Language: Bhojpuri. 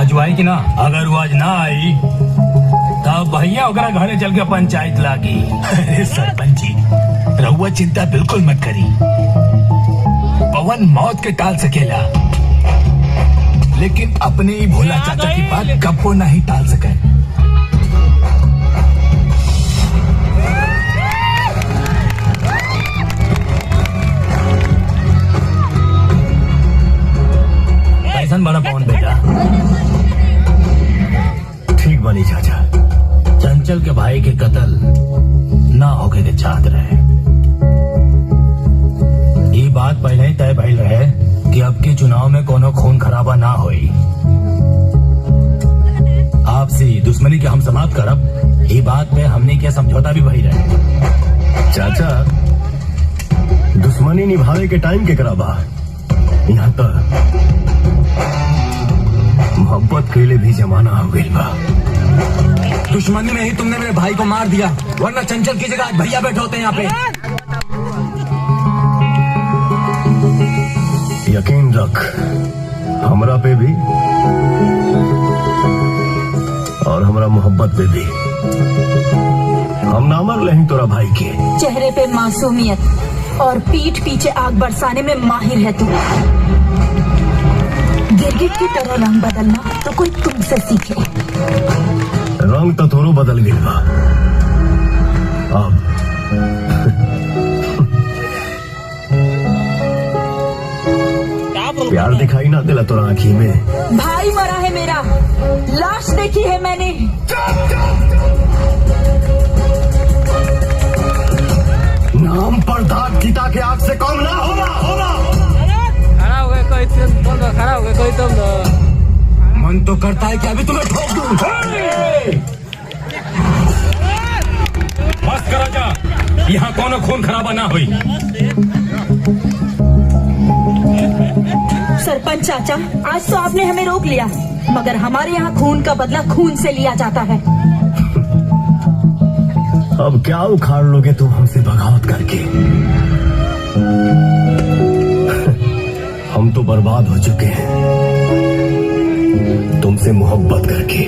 आज वो आई कि ना? अगर वो आज ना आई तब भैया ओकरा घरे चल के पंचायत लागी। अरे सरपंच जी, रहुआ चिंता बिल्कुल मत करी। पवन मौत के टाल सकेला, लेकिन अपने ही भोला चाचा की बात कब्बो नहीं टाल सके। कैसन बड़ा पवन बेटा? ठीक बनी चाचा। चंचल के भाई के कत्ल ना होके के चाहत रहे। ये बात पहले ही तय भइल रहे कि अब के चुनाव में कोनो खून खराबा ना होई। आपसी दुश्मनी के हम समाप्त करब, ये बात पे हमने के समझौता भी वही रहे। चाचा, दुश्मनी निभावे के टाइम के कराबा, यहाँ तो मोहब्बत के लिए भी जमाना हो गई बा। दुश्मनी में ही तुमने मेरे भाई को मार दिया, वरना चंचल की जगह आज भैया बैठे होते यहाँ पे। यकीन रख, हमरा पे भी और हमरा मोहब्बत पे भी। हम ना मर लें तोरा भाई के। चेहरे पे मासूमियत और पीठ पीछे आग बरसाने में माहिर है तू। गिरगिट की तरह रंग बदलना तो कोई तुमसे सीखे। रंग तो थोड़ो बदल गई बा अब। प्यार दिखाई ना दिला तोरा आँखी में। भाई मरा है मेरा, लाश देखी है मैंने। नाम पर दाग गीता के आग से कम ना होगा। खड़ा हो गए कोई तुम, बोल दो खड़ा हो गए कोई तुम दो। मन तो करता है कि अभी तुम्हें ठोक दूं। बस करो जा, यहाँ कोनो खून खराबा ना हुई। सरपंच चाचा, आज तो आपने हमें रोक लिया, मगर हमारे यहाँ खून का बदला खून से लिया जाता है। अब क्या उखाड़ लोगे तुम हमसे बगावत करके? हम तो बर्बाद हो चुके हैं तुमसे मोहब्बत करके।